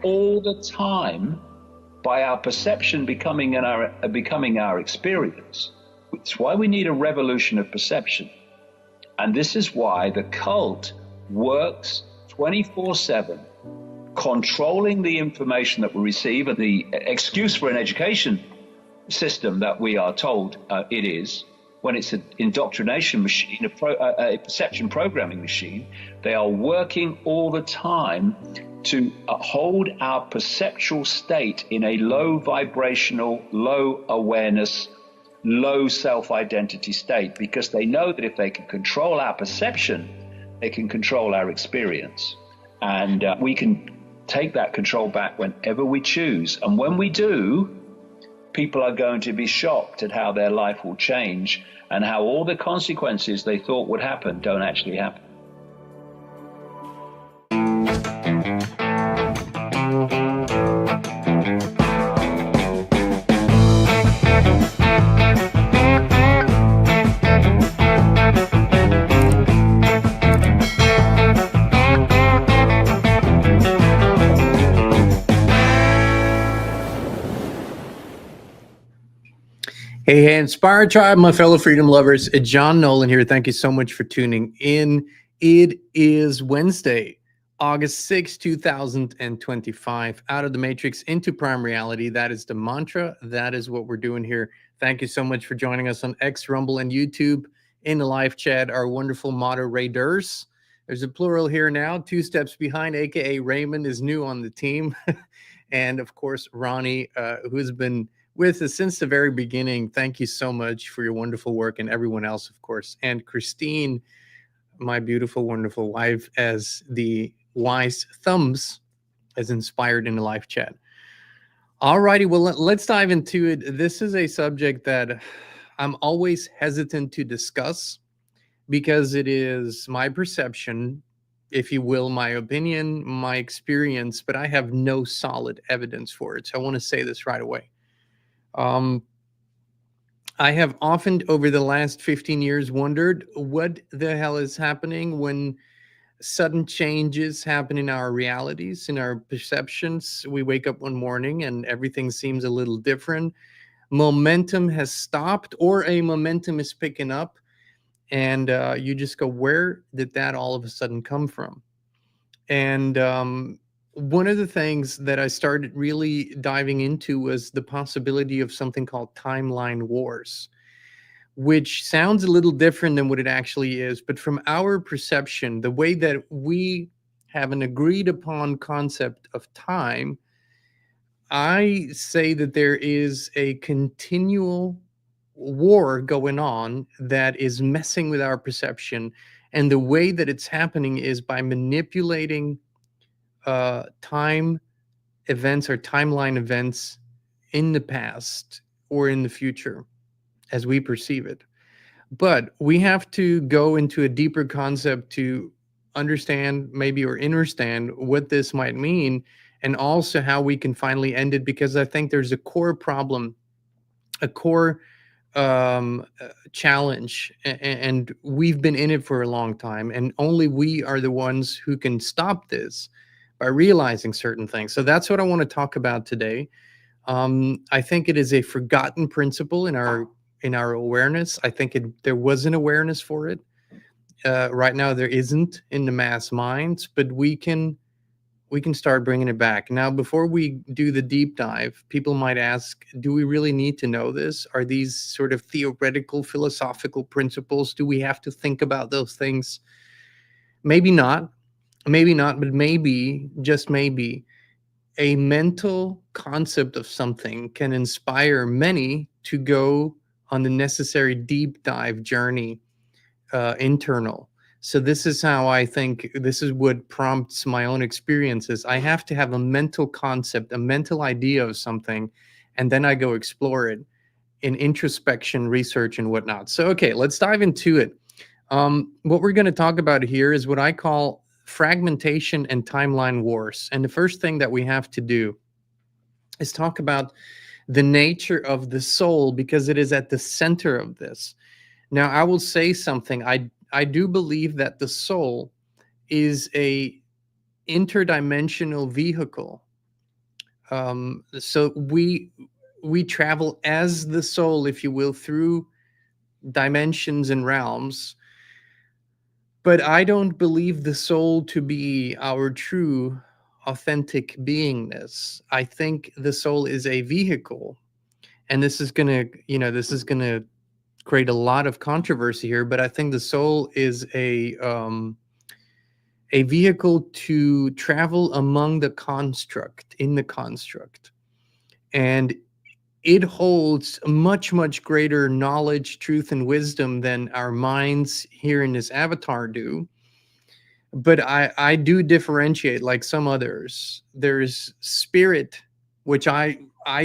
all the time by our perception becoming our experience. It's why we need a revolution of perception. And this is why the cult works 24/7, controlling the information that we receive. And the excuse for an education system that we are told it is, when it's an indoctrination machine, a perception programming machine, they are working all the time to hold our perceptual state in a low vibrational, low awareness, low self-identity state, because they know that if they can control our perception, they can control our experience. And we can take that control back whenever we choose. And when we do, people are going to be shocked at how their life will change and how all the consequences they thought would happen don't actually happen. Hey, Inspire Tribe, my fellow freedom lovers. John Nolan here. Thank you so much for tuning in. It is Wednesday, August 6, 2025. Out of the matrix into prime reality. That is the mantra. That is what we're doing here. Thank you so much for joining us on X, Rumble, and YouTube. In the live chat, our wonderful moderators. There's a plural here now. 2 steps behind, aka Raymond, is new on the team. And of course, Ronnie, who's been with us since the very beginning. Thank you so much for your wonderful work, and everyone else, of course. And Christine, my beautiful, wonderful wife, as the wise thumbs, as inspired in the live chat. All righty, well, let's dive into it. This is a subject that I'm always hesitant to discuss because it is my perception, if you will, my opinion, my experience, but I have no solid evidence for it. So I want to say this right away. I have often over the last 15 years wondered what the hell is happening when sudden changes happen in our realities, in our perceptions. We wake up one morning and everything seems a little different. Momentum has stopped, or a momentum is picking up, and you just go, where did that all of a sudden come from? And one of the things that I started really diving into was the possibility of something called timeline wars, which sounds a little different than what it actually is. But from our perception, the way that we have an agreed upon concept of time, I say that there is a continual war going on that is messing with our perception. And the way that it's happening is by manipulating time events or timeline events in the past or in the future as we perceive it. But we have to go into a deeper concept to understand maybe or understand what this might mean, and also how we can finally end it, because I think there's a core problem, a core challenge, and we've been in it for a long time, and only we are the ones who can stop this by realizing certain things. So that's what I want to talk about today. I think it is a forgotten principle in our awareness. I think there was an awareness for it. Right now, there isn't in the mass minds, but we can start bringing it back. Now, before we do the deep dive, people might ask, do we really need to know this? Are these sort of theoretical, philosophical principles? Do we have to think about those things? Maybe not. Maybe not, but maybe, just maybe, a mental concept of something can inspire many to go on the necessary deep dive journey, internal. So this is how I think, this is what prompts my own experiences. I have to have a mental concept, a mental idea of something, and then I go explore it in introspection, research, and whatnot. So, okay, let's dive into it. What we're going to talk about here is what I call fragmentation and timeline wars. And the first thing that we have to do is talk about the nature of the soul, because it is at the center of this. Now, I will say something. I do believe that the soul is a interdimensional vehicle So we travel as the soul, if you will, through dimensions and realms. But I don't believe the soul to be our true, authentic beingness. I think the soul is a vehicle, and this is gonna, this is gonna create a lot of controversy here. But I think the soul is a vehicle to travel among the construct, in the construct, and it holds much, much greater knowledge, truth, and wisdom than our minds here in this avatar do. But I do differentiate, like some others. There's spirit, which I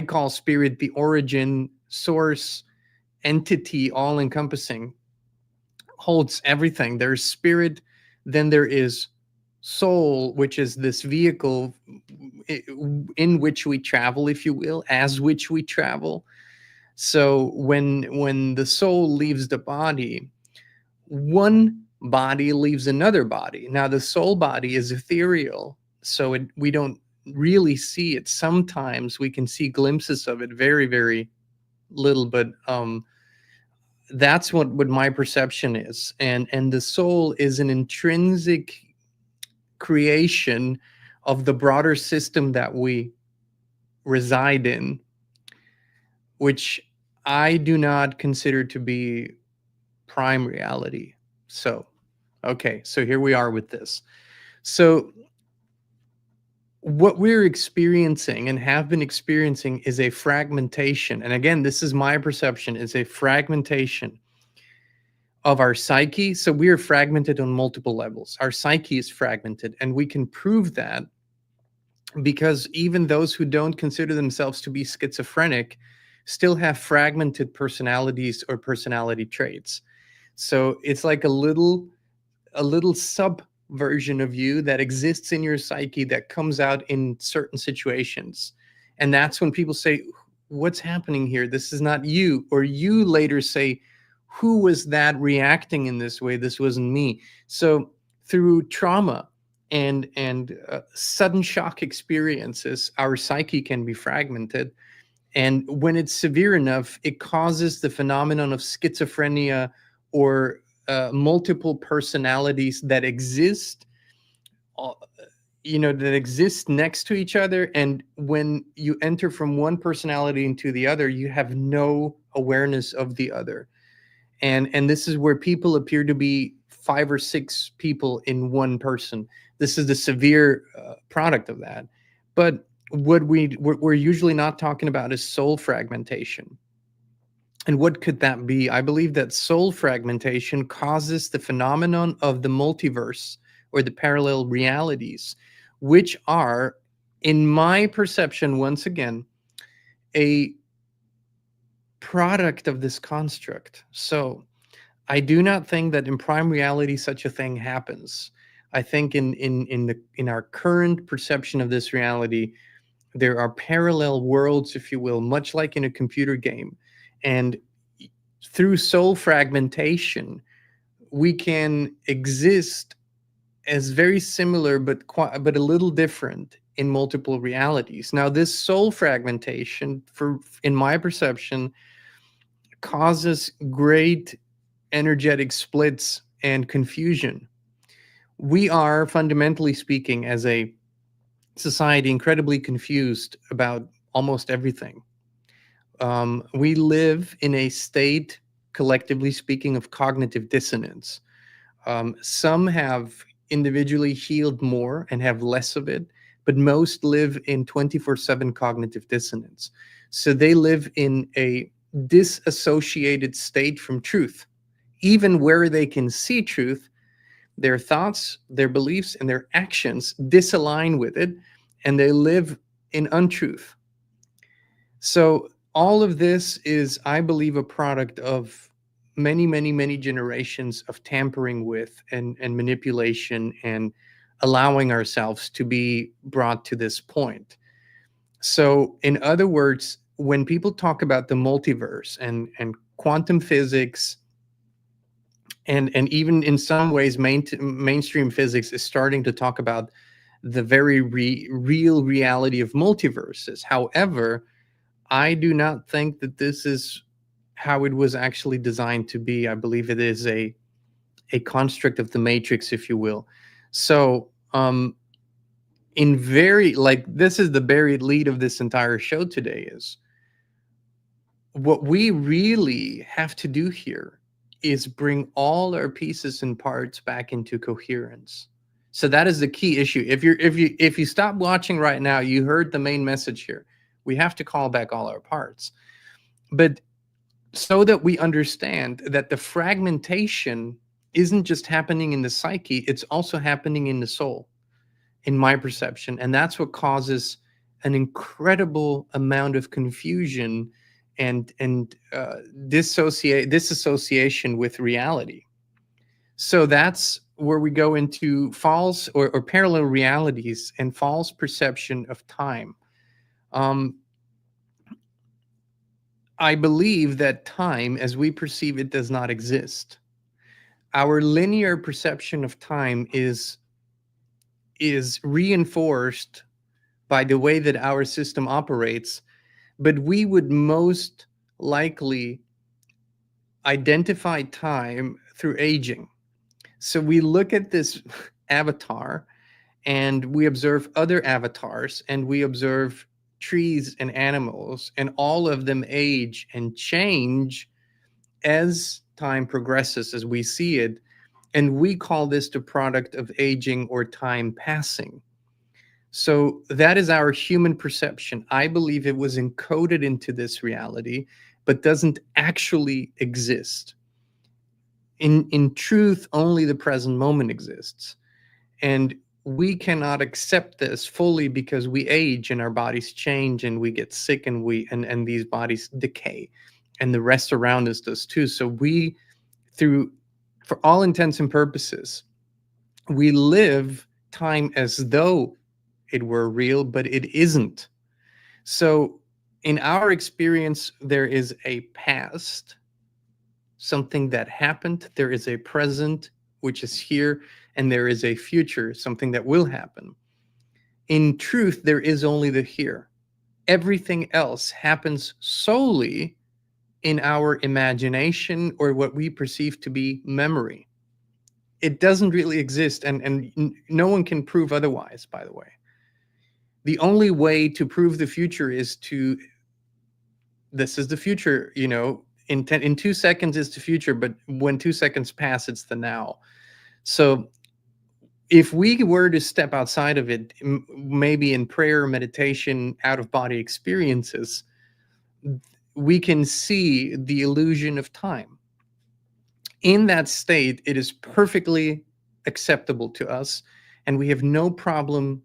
call spirit the origin, source, entity, all encompassing, holds everything. There's spirit, then there is soul, which is this vehicle in which we travel, if you will, as which we travel. So when the soul leaves the body, one body leaves another body. Now the soul body is ethereal, so we don't really see it. Sometimes we can see glimpses of it, very, very little, but that's what my perception is. And the soul is an intrinsic creation of the broader system that we reside in, which I do not consider to be prime reality. So, okay, so here we are with this. So, what we're experiencing and have been experiencing is a fragmentation. And again, this is my perception, is a fragmentation of our psyche. So we are fragmented on multiple levels. Our psyche is fragmented, and we can prove that because even those who don't consider themselves to be schizophrenic still have fragmented personalities or personality traits. So it's like a little sub version of you that exists in your psyche that comes out in certain situations. And that's when people say, what's happening here? This is not you. Or you later say, who was that reacting in this way? This wasn't me. So through trauma and sudden shock experiences, our psyche can be fragmented. And when it's severe enough, it causes the phenomenon of schizophrenia or multiple personalities that exist, that exist next to each other. And when you enter from one personality into the other, you have no awareness of the other. And this is where people appear to be 5 or 6 people in one person. This is the severe product of that. But what we're usually not talking about is soul fragmentation. And what could that be? I believe that soul fragmentation causes the phenomenon of the multiverse or the parallel realities, which are, in my perception, once again, a product of this construct. So I do not think that in prime reality such a thing happens. I think in our current perception of this reality, there are parallel worlds, if you will, much like in a computer game. And through soul fragmentation, we can exist as very similar but a little different in multiple realities. Now, this soul fragmentation, in my perception, causes great energetic splits and confusion. We are, fundamentally speaking, as a society, incredibly confused about almost everything. We live in a state, collectively speaking, of cognitive dissonance. Some have individually healed more and have less of it, but most live in 24/7 cognitive dissonance. So they live in a disassociated state from truth. Even where they can see truth, their thoughts, their beliefs, and their actions disalign with it, and they live in untruth. So all of this is, I believe, a product of many, many, many generations of tampering with and manipulation and allowing ourselves to be brought to this point. So, in other words, when people talk about the multiverse and quantum physics, and even in some ways mainstream physics is starting to talk about the very real reality of multiverses. However, I do not think that this is how it was actually designed to be. I believe it is a construct of the matrix, if you will. So in very, like, this is the buried lead of this entire show today, is what we really have to do here is bring all our pieces and parts back into coherence. So that is the key issue. If you stop watching right now, you heard the main message here. We have to call back all our parts. But so that we understand that the fragmentation isn't just happening in the psyche, it's also happening in the soul, in my perception. And that's what causes an incredible amount of confusion and disassociation with reality. So that's where we go into false or parallel realities and false perception of time. I believe that time, as we perceive it, does not exist. Our linear perception of time is reinforced by the way that our system operates, but we would most likely identify time through aging. So we look at this avatar and we observe other avatars and we observe trees and animals, and all of them age and change as time progresses, as we see it. And we call this the product of aging or time passing. So that is our human perception. I believe it was encoded into this reality, but doesn't actually exist. In truth, only the present moment exists. And we cannot accept this fully because we age and our bodies change and we get sick and and these bodies decay, and the rest around us does too. So we, for all intents and purposes, we live time as though it were real, but it isn't. So in our experience, there is a past, something that happened, there is a present, which is here, and there is a future, something that will happen. In truth, there is only the here. Everything else happens solely in our imagination or what we perceive to be memory. It doesn't really exist, and no one can prove otherwise, by the way. The only way to prove the future is this is the future, in 2 seconds is the future, but when 2 seconds pass, it's the now. So if we were to step outside of it, maybe in prayer, meditation, out of body experiences, we can see the illusion of time. In that state, it is perfectly acceptable to us, and we have no problem,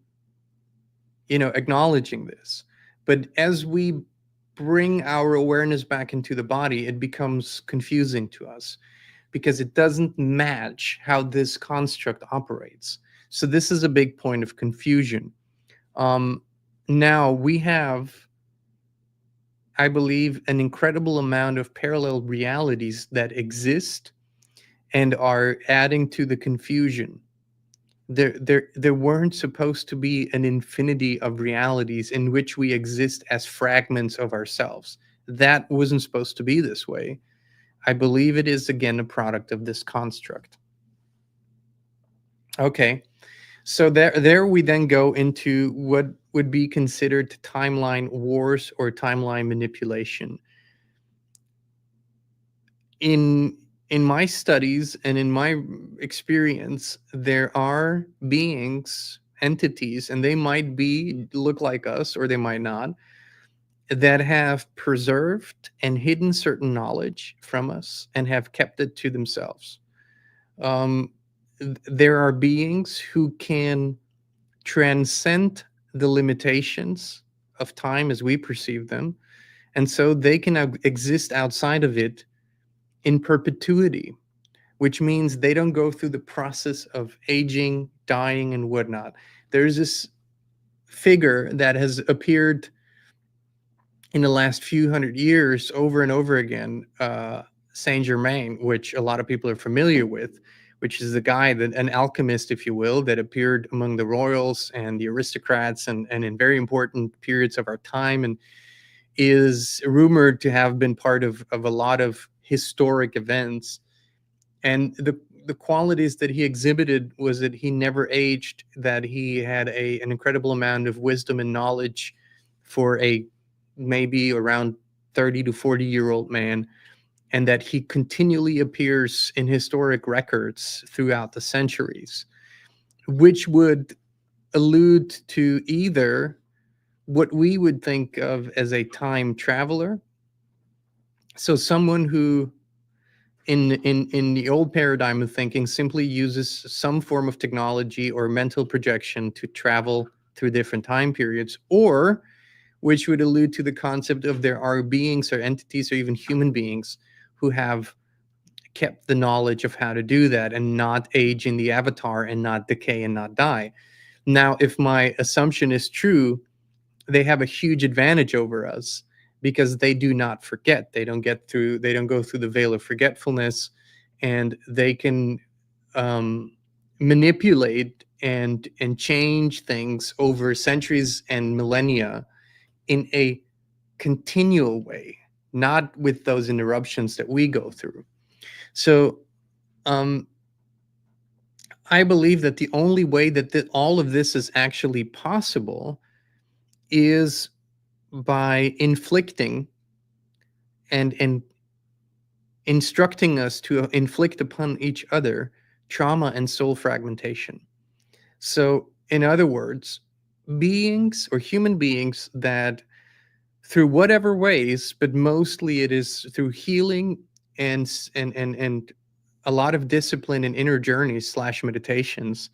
acknowledging this. But as we bring our awareness back into the body, it becomes confusing to us because it doesn't match how this construct operates. So this is a big point of confusion. Now we have, I believe, an incredible amount of parallel realities that exist and are adding to the confusion. There weren't supposed to be an infinity of realities in which we exist as fragments of ourselves. That wasn't supposed to be this way. I believe it is, again, a product of this construct. Okay, so there we then go into what would be considered timeline wars or timeline manipulation. In my studies and in my experience, there are beings, entities, and they might look like us or they might not, that have preserved and hidden certain knowledge from us and have kept it to themselves. There are beings who can transcend the limitations of time as we perceive them, and so they can exist outside of it in perpetuity, which means they don't go through the process of aging, dying, and whatnot. There's this figure that has appeared in the last few hundred years over and over again, Saint Germain, which a lot of people are familiar with, which is the guy that an alchemist, if you will, that appeared among the royals and the aristocrats and in very important periods of our time, and is rumored to have been part of a lot of historic events. And the qualities that he exhibited was that he never aged, that he had an incredible amount of wisdom and knowledge for a maybe around 30 to 40-year-old man, and that he continually appears in historic records throughout the centuries, which would allude to either what we would think of as a time traveler. So someone who in the old paradigm of thinking simply uses some form of technology or mental projection to travel through different time periods, or which would allude to the concept of there are beings or entities or even human beings who have kept the knowledge of how to do that and not age in the avatar and not decay and not die. Now, if my assumption is true, they have a huge advantage over us because they do not forget. They don't go through the veil of forgetfulness, and they can manipulate and change things over centuries and millennia in a continual way, not with those interruptions that we go through. So I believe that the only way that all of this is actually possible is by inflicting and instructing us to inflict upon each other trauma and soul fragmentation. So, in other words, beings or human beings that through whatever ways, but mostly it is through healing and a lot of discipline and inner journeys / meditations.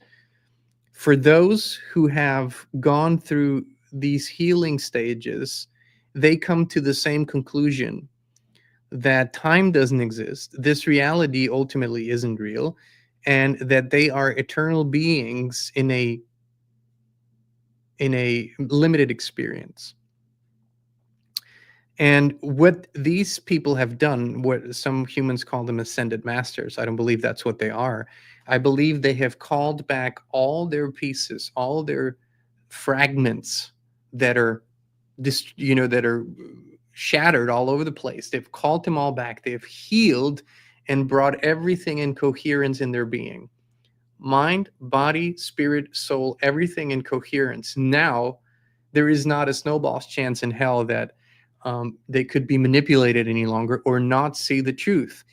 For those who have gone through these healing stages, they come to the same conclusion that time doesn't exist. This reality ultimately isn't real, and that they are eternal beings in a limited experience. And what these people have done, what some humans call them ascended masters, I don't believe that's what they are. I believe they have called back all their pieces, all their fragments that are that are shattered all over the place. They've called them all back. They've healed and brought everything in coherence in their being. Mind, body, spirit, soul, everything in coherence. Now, there is not a snowball's chance in hell that they could be manipulated any longer or not see the truth.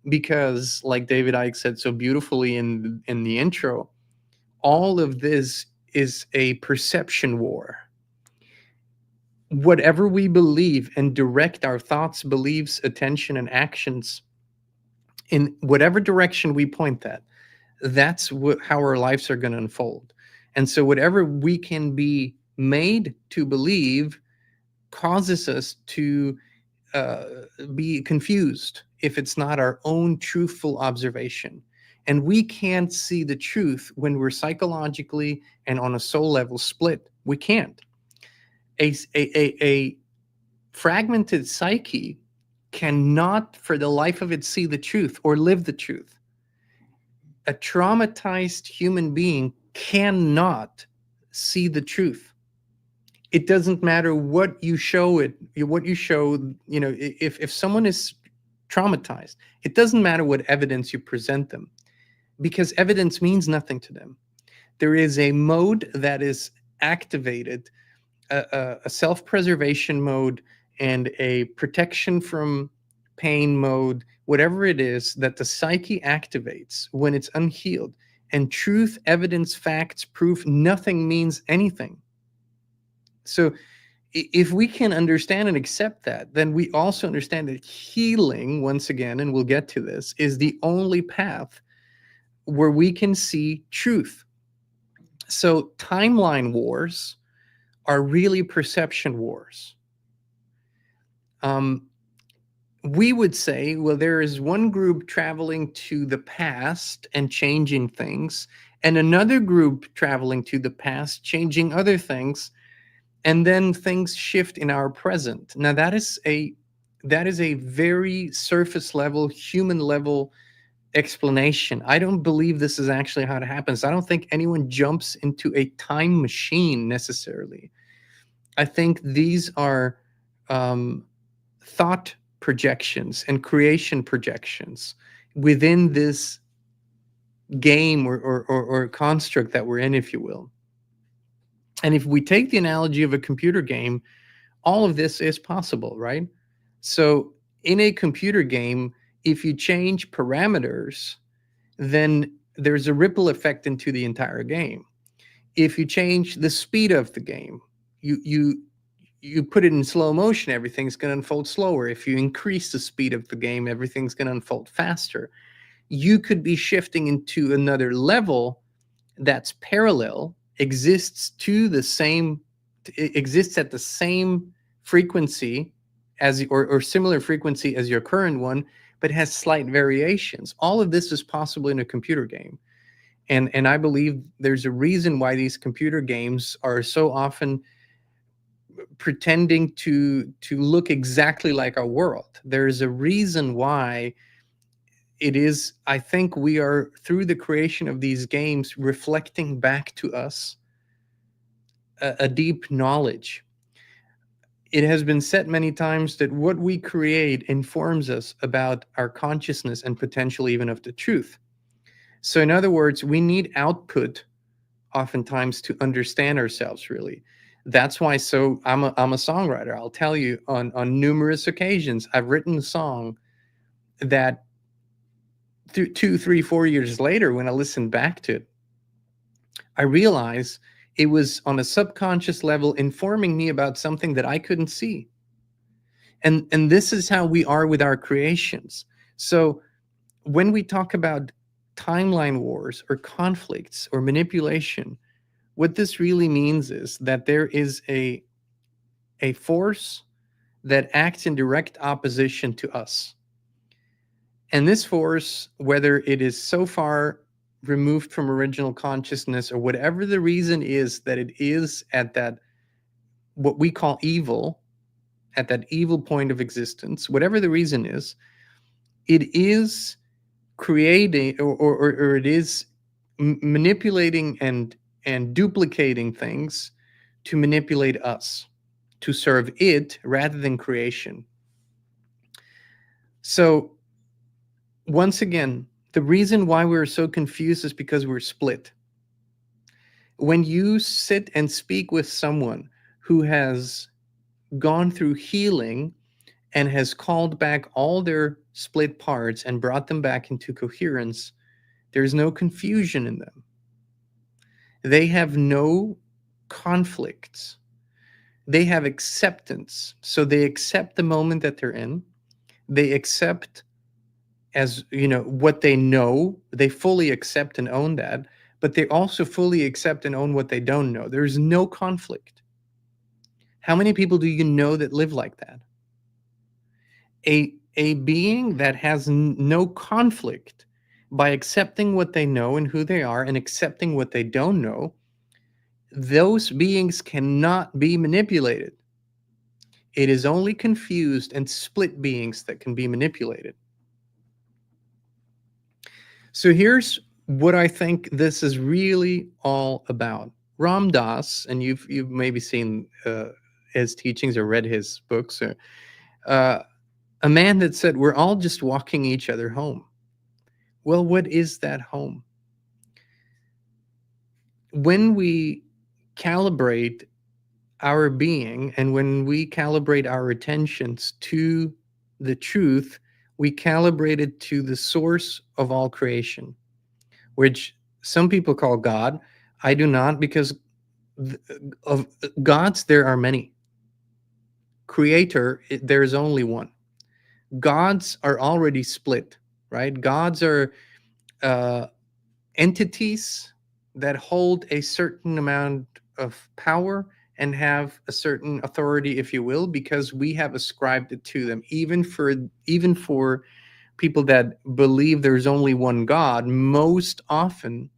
Because, like David Icke said so beautifully in the intro, all of this is a perception war. Whatever we believe and direct our thoughts, beliefs, attention, and actions in whatever direction we point that, that's how our lives are going to unfold. And so whatever we can be made to believe causes us to be confused if it's not our own truthful observation. And we can't see the truth when we're psychologically and on a soul level split. We can't. A fragmented psyche cannot for the life of it see the truth or live the truth. A traumatized human being cannot see the truth. It doesn't matter what you show it, what you show, if someone is traumatized, it doesn't matter what evidence you present them, because evidence means nothing to them. There is a mode that is activated, a self-preservation mode and a protection from pain mode, whatever it is, that the psyche activates when it's unhealed. And truth, evidence, facts, proof, nothing means anything. So if we can understand and accept that, then we also understand that healing, once again, and we'll get to this, is the only path where we can see truth. So timeline wars are really perception wars. We would say, well, there is one group traveling to the past and changing things, and another group traveling to the past, changing other things, and then things shift in our present. Now, that is a very surface level, human level explanation. I don't believe this is actually how it happens. I don't think anyone jumps into a time machine necessarily. I think these are thought projections and creation projections within this game or construct that we're in, if you will. And if we take the analogy of a computer game, all of this is possible, right? So in a computer game, if you change parameters, then there's a ripple effect into the entire game. If you change the speed of the game, you put it in slow motion, everything's going to unfold slower. If you increase the speed of the game, everything's going to unfold faster. You could be shifting into another level that's parallel, exists at the same frequency as or similar frequency as your current one, but has slight variations. All of this is possible in a computer game. And I believe there's a reason why these computer games are so often pretending to look exactly like our world. There's a reason why it is. I think we are, through the creation of these games, reflecting back to us a deep knowledge. It has been said many times that what we create informs us about our consciousness and potentially even of the truth. So in other words, we need output oftentimes to understand ourselves, really. That's why, so I'm a songwriter. I'll tell you, on numerous occasions, I've written a song that 2, 3, 4 years later, when I listen back to it, I realize it was on a subconscious level informing me about something that I couldn't see. And this is how we are with our creations. So when we talk about timeline wars or conflicts or manipulation, what this really means is that there is a force that acts in direct opposition to us. And this force, whether it is so far removed from original consciousness or whatever the reason is that it is at that, what we call evil, at that evil point of existence, whatever the reason is, it is creating or it is manipulating and duplicating things to manipulate us, to serve it rather than creation. So once again, the reason why we're so confused is because we're split. When you sit and speak with someone who has gone through healing and has called back all their split parts and brought them back into coherence, there's no confusion in them. They have no conflicts. They have acceptance. So they accept the moment that they're in. They accept, as you know, what they know. They fully accept and own that, but they also fully accept and own what they don't know. There's no conflict. How many people do you know that live like that? A being that has no conflict, by accepting what they know and who they are and accepting what they don't know, those beings cannot be manipulated. It is only confused and split beings that can be manipulated. So here's what I think this is really all about. Ram Dass, and you've maybe seen his teachings or read his books, a man that said, we're all just walking each other home. Well, what is that home? When we calibrate our being and when we calibrate our attentions to the truth, we calibrate it to the source of all creation, which some people call God. I do not, because of gods there are many. Creator, there is only one. Gods are already split, right? Gods are entities that hold a certain amount of power and have a certain authority, if you will, because we have ascribed it to them. Even for people that believe there's only one God, most often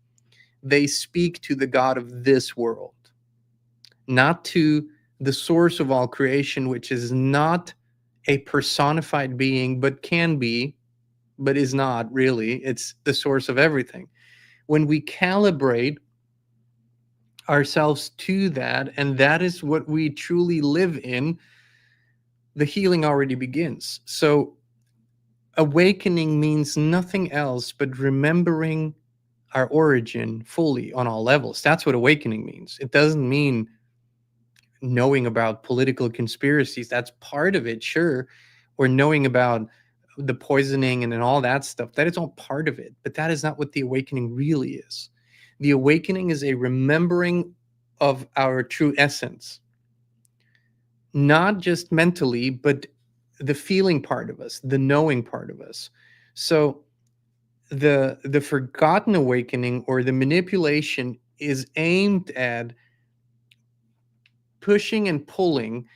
they speak to the God of this world, not to the source of all creation, which is not a personified being, but can be but is not really. It's the source of everything. When we calibrate ourselves to that, and that is what we truly live in, the healing already begins. So awakening means nothing else but remembering our origin fully on all levels. That's what awakening means. It doesn't mean knowing about political conspiracies. That's part of it, sure, or knowing about the poisoning and all that stuff. That is all part of it, but that is not what the awakening really is. The awakening is a remembering of our true essence, not just mentally, but the feeling part of us, the knowing part of us. So the forgotten awakening or the manipulation is aimed at pushing and pulling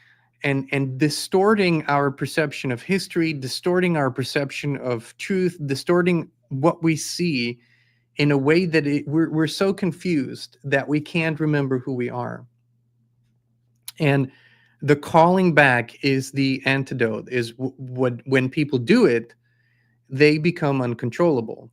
and distorting our perception of history, distorting our perception of truth, distorting what we see in a way that we're so confused that we can't remember who we are. And the calling back is the antidote, is what when people do it, they become uncontrollable.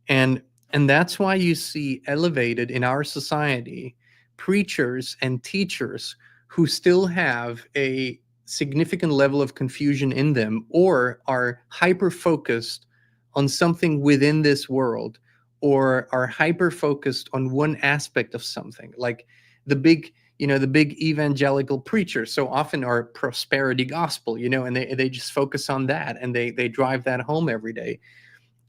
And and that's why you see elevated in our society preachers and teachers who still have a significant level of confusion in them or are hyper focused on something within this world or are hyper focused on one aspect of something, like the big, the big evangelical preachers so often are prosperity gospel, and they just focus on that and they drive that home every day.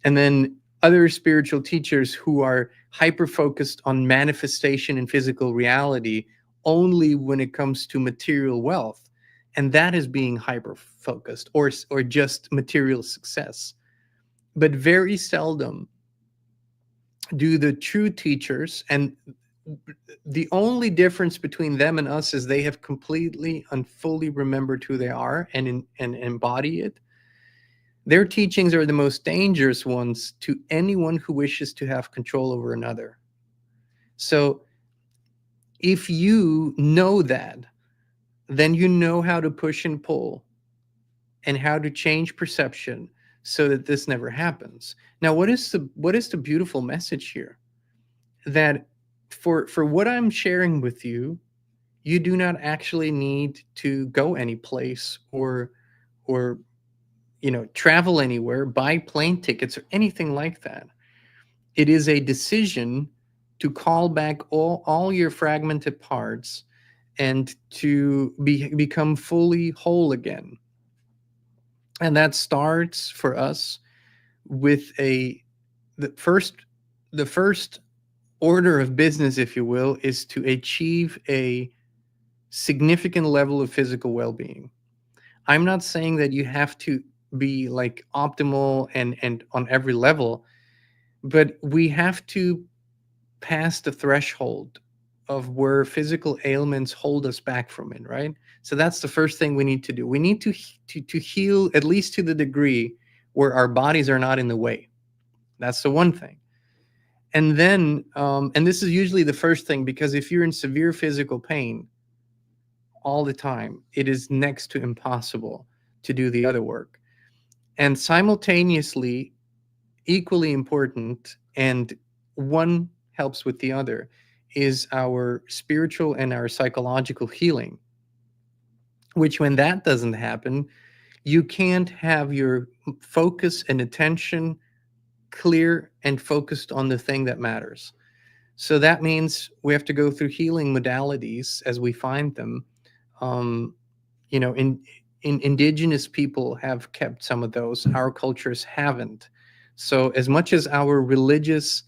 And then other spiritual teachers who are hyper focused on manifestation and physical reality only when it comes to material wealth, and that is being hyper focused, or just material success. But very seldom do the true teachers, and the only difference between them and us is they have completely and fully remembered who they are and embody it. Their teachings are the most dangerous ones to anyone who wishes to have control over another. So if you know that, then you know how to push and pull and how to change perception so that this never happens. Now, what is the beautiful message here? That for what I'm sharing with you, you do not actually need to go any place or travel anywhere, buy plane tickets or anything like that. It is a decision to call back all your fragmented parts and to become fully whole again. And that starts for us with the first the first order of business, if you will, is to achieve a significant level of physical well-being. I'm not saying that you have to be like optimal and on every level, but we have to pass the threshold of where physical ailments hold us back from it, right? So that's the first thing we need to do. We need to heal at least to the degree where our bodies are not in the way. That's the one thing. And then, and this is usually the first thing, because if you're in severe physical pain all the time, it is next to impossible to do the other work. And simultaneously, equally important, and one helps with the other, is our spiritual and our psychological healing, which when that doesn't happen, you can't have your focus and attention clear and focused on the thing that matters. So that means we have to go through healing modalities as we find them. Um, in indigenous people have kept some of those. Our cultures haven't. So as much as our religious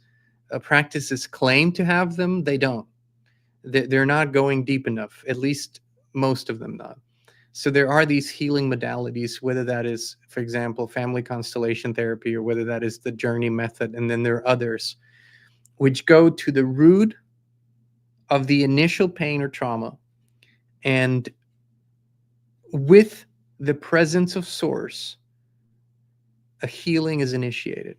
practices claim to have them, they don't. They're not going deep enough. At least most of them not. So there are these healing modalities, whether that is, for example, family constellation therapy, or whether that is the journey method, and then there are others which go to the root of the initial pain or trauma, and with the presence of source, a healing is initiated.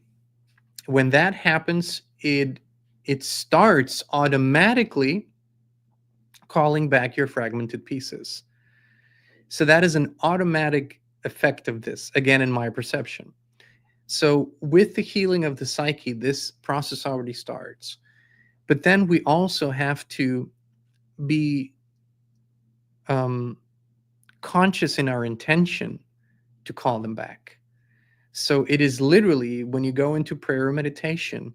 When that happens, it starts automatically calling back your fragmented pieces. So that is an automatic effect of this, again, in my perception. So with the healing of the psyche, this process already starts. But then we also have to be um, conscious in our intention to call them back. So it is literally, when you go into prayer or meditation,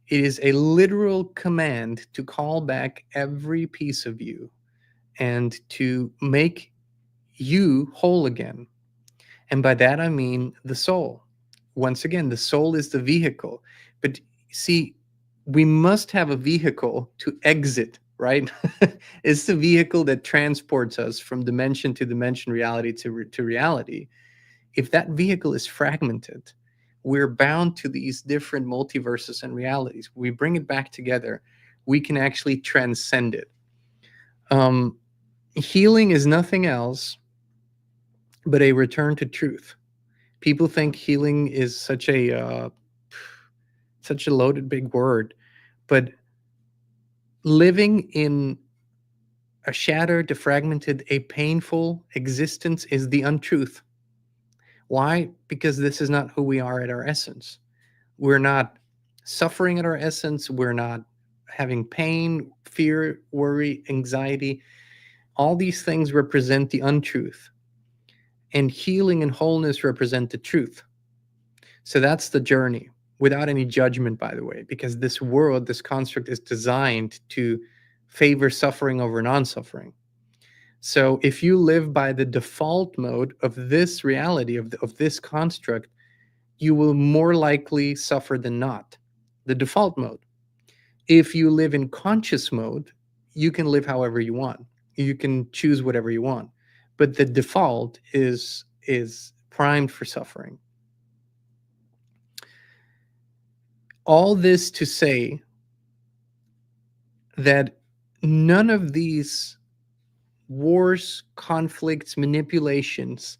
it is a literal command to call back every piece of you and to make you whole again. And by that, I mean the soul. Once again, the soul is the vehicle. But see, we must have a vehicle to exit, right? It's the vehicle that transports us from dimension to dimension, reality to reality. If that vehicle is fragmented, we're bound to these different multiverses and realities. We bring it back together, we can actually transcend it. Um, Healing is nothing else but a return to truth. People think healing is such a loaded big word, but living in a shattered, a fragmented, a painful existence is the untruth. Why? Because this is not who we are at our essence. We're not suffering at our essence. We're not having pain, fear, worry, anxiety. All these things represent the untruth, and healing and wholeness represent the truth. So that's the journey, without any judgment, by the way, because this world, this construct is designed to favor suffering over non suffering. So if you live by the default mode of this reality, of this construct, you will more likely suffer than not. The default mode. If you live in conscious mode, you can live however you want. You can choose whatever you want. But the default is primed for suffering. All this to say that none of these wars, conflicts, manipulations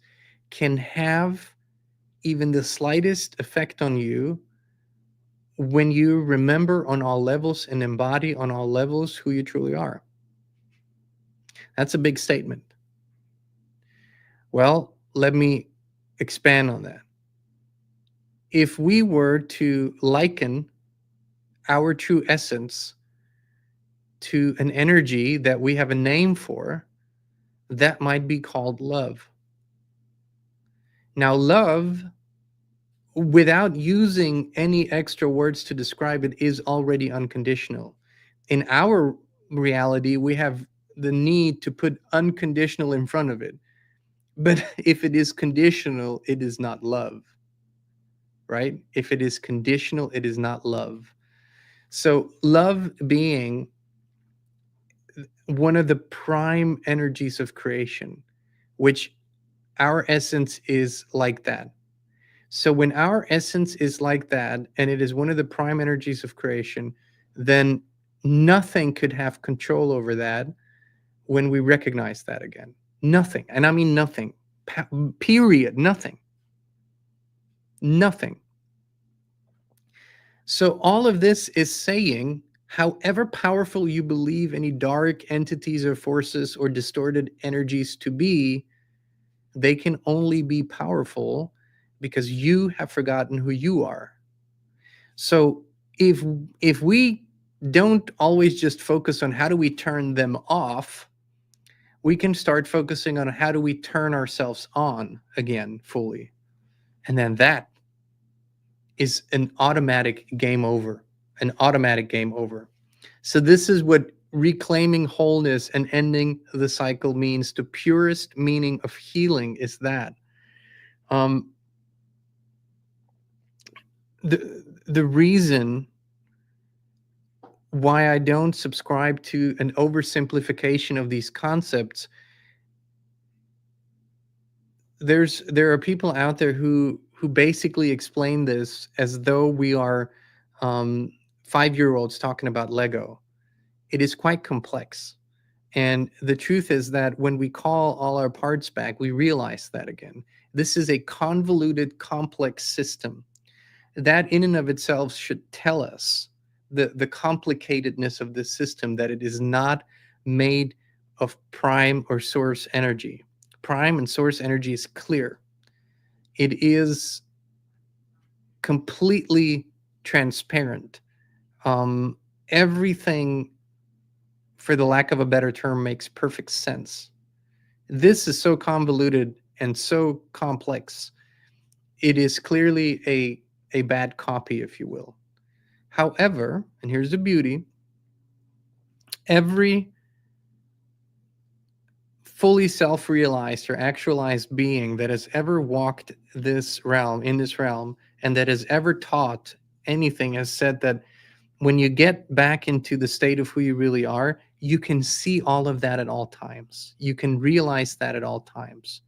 can have even the slightest effect on you when you remember on all levels and embody on all levels who you truly are. That's a big statement. Well, let me expand on that. If we were to liken our true essence to an energy that we have a name for, that might be called love. Now, love, without using any extra words to describe it, is already unconditional. In our reality, we have the need to put unconditional in front of it. But if it is conditional, it is not love, right? If it is conditional, it is not love. So, love being one of the prime energies of creation, which our essence is like that. So when our essence is like that, and it is one of the prime energies of creation, then nothing could have control over that when we recognize that again. Nothing. And I mean nothing. Period. Nothing. Nothing. So all of this is saying, however powerful you believe any dark entities or forces or distorted energies to be, they can only be powerful because you have forgotten who you are. So if we don't always just focus on how do we turn them off, we can start focusing on how do we turn ourselves on again fully. And then that is an automatic game over, an automatic game over. So this is what reclaiming wholeness and ending the cycle means. The purest meaning of healing is that. Um, the reason why I don't subscribe to an oversimplification of these concepts, there are people out there who basically explain this as though we are 5-year-olds talking about Lego. It is quite complex. And the truth is that when we call all our parts back, we realize that again. This is a convoluted, complex system. That in and of itself should tell us the complicatedness of this system, that it is not made of prime or source energy. Prime and source energy is clear. It is completely transparent. Everything, for the lack of a better term, makes perfect sense. This is so convoluted and so complex. It is clearly a bad copy, if you will. However, and here's the beauty, every fully self-realized or actualized being that has ever walked this realm, in this realm, and that has ever taught anything has said that when you get back into the state of who you really are, you can see all of that at all times. You can realize that at all times.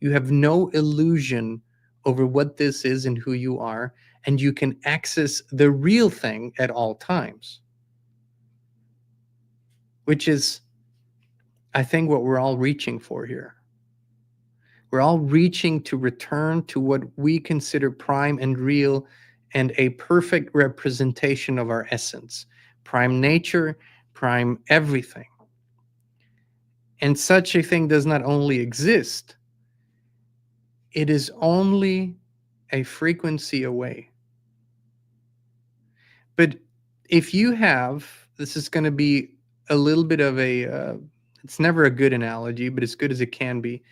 You have no illusion over what this is and who you are, and you can access the real thing at all times, which is, I think, what we're all reaching for here. We're all reaching to return to what we consider prime and real and a perfect representation of our essence, prime nature, prime everything. And such a thing does not only exist, it is only a frequency away. But if you have, this is going to be a little bit of a, it's never a good analogy, but as good as it can be.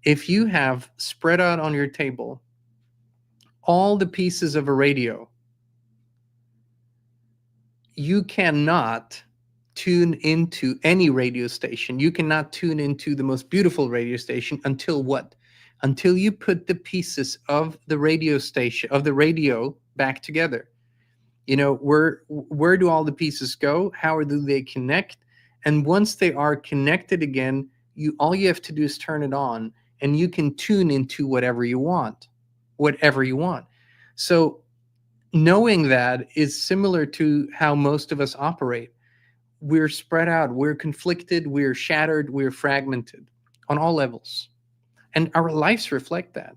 If you have spread out on your table all the pieces of a radio, you cannot tune into any radio station. You cannot tune into the most beautiful radio station until what? Until you put the pieces of the radio station, of the radio, back together. You know, where do all the pieces go? How do they connect? And once they are connected again, all you have to do is turn it on, and you can tune into whatever you want, whatever you want. So knowing that is similar to how most of us operate. We're spread out, we're conflicted, we're shattered, we're fragmented on all levels. And our lives reflect that.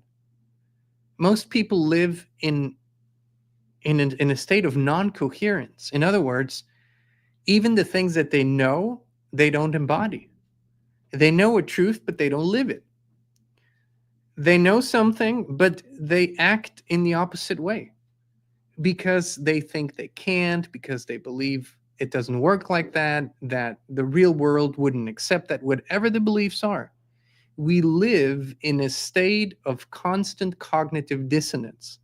Most people live in a state of non-coherence. In other words, even the things that they know, they don't embody. They know a truth, but they don't live it. They know something, but they act in the opposite way because they think they can't, because they believe it doesn't work like that, that the real world wouldn't accept that, whatever the beliefs are. We live in a state of constant cognitive dissonance.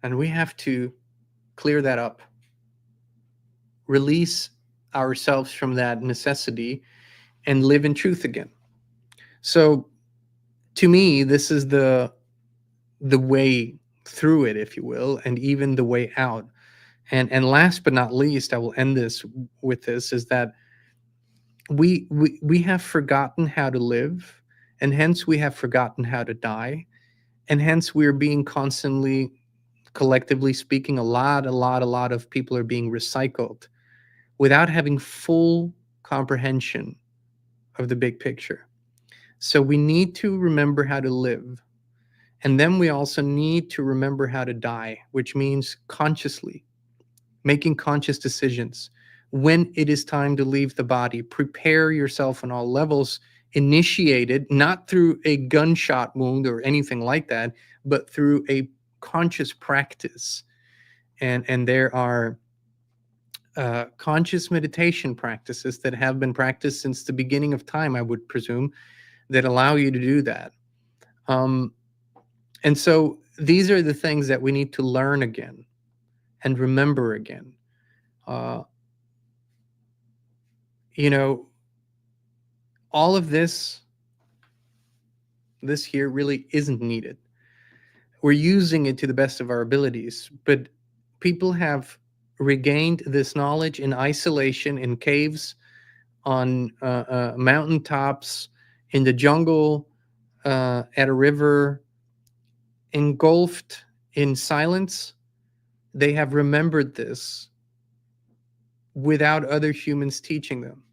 And we have to clear that up, release ourselves from that necessity, and live in truth again. So to me, this is the way through it, if you will, and even the way out. And last but not least, I will end this with this, is that we have forgotten how to live, and hence we have forgotten how to die, and hence we're being constantly, collectively speaking, a lot of people are being recycled without having full comprehension of the big picture. So we need to remember how to live. And then we also need to remember how to die, which means consciously making conscious decisions. When it is time to leave the body, prepare yourself on all levels, initiated not through a gunshot wound or anything like that, but through a conscious practice. And there are conscious meditation practices that have been practiced since the beginning of time, I would presume, that allow you to do that. And so these are the things that we need to learn again and remember again. You know, all of this here really isn't needed. We're using it to the best of our abilities, but people have regained this knowledge in isolation, in caves, on mountaintops, in the jungle, at a river, engulfed in silence. They have remembered this without other humans teaching them.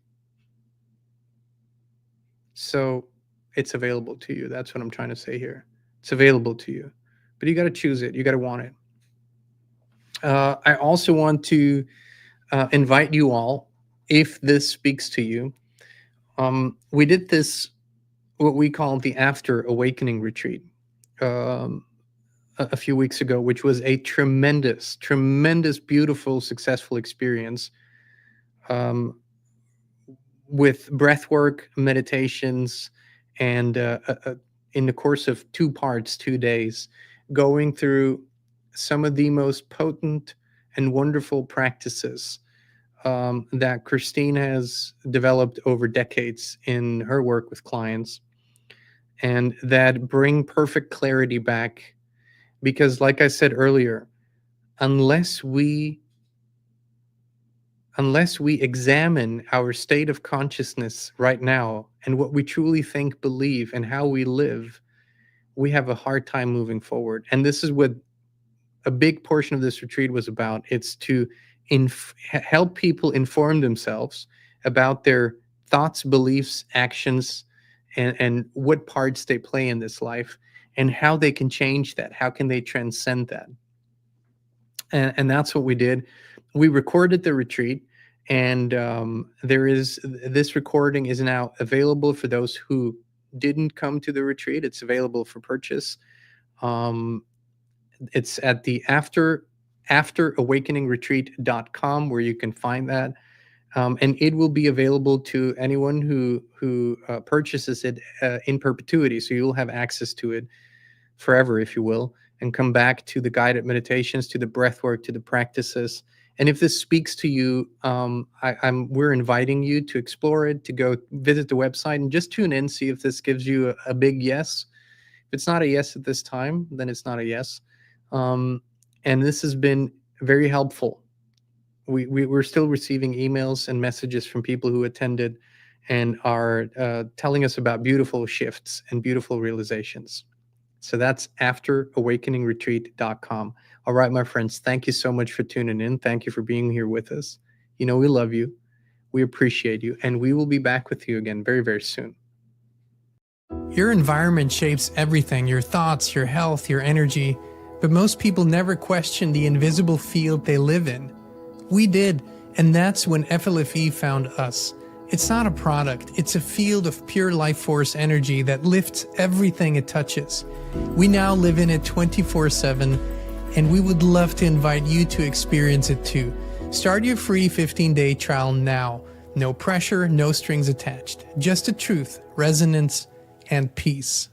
So it's available to you. That's what I'm trying to say here. It's available to you, but you got to choose it. You got to want it. I also want to invite you all, if this speaks to you. We did this, what we call the After Awakening Retreat, a few weeks ago, which was a tremendous, beautiful, successful experience, with breath work, meditations, and in the course of 2 parts, 2 days, going through some of the most potent and wonderful practices that Christine has developed over decades in her work with clients, and that bring perfect clarity back. Because, like I said earlier, unless we examine our state of consciousness right now and what we truly think, believe, and how we live, we have a hard time moving forward. And this is what a big portion of this retreat was about. It's to help people inform themselves about their thoughts, beliefs, actions, and what parts they play in this life, and how they can change that. How can they transcend that? And that's what we did. We recorded the retreat, and this recording is now available for those who didn't come to the retreat. It's available for purchase. It's at the afterawakeningretreat.com, where you can find that. And it will be available to anyone who purchases it in perpetuity. So you'll have access to it forever, if you will, and come back to the guided meditations, to the breath work, to the practices. And if this speaks to you, we're inviting you to explore it, to go visit the website and just tune in, see if this gives you a big yes. If it's not a yes at this time, then it's not a yes. And this has been very helpful. We're still receiving emails and messages from people who attended and are telling us about beautiful shifts and beautiful realizations. So that's afterawakeningretreat.com. All right, my friends, thank you so much for tuning in. Thank you for being here with us. You know, we love you. We appreciate you. And we will be back with you again very, very soon. Your environment shapes everything, your thoughts, your health, your energy. But most people never question the invisible field they live in. We did, and that's when FLFE found us. It's not a product, it's a field of pure life force energy that lifts everything it touches. We now live in it 24/7, and we would love to invite you to experience it too. Start your free 15-day trial now. No pressure, no strings attached. Just the truth, resonance, and peace.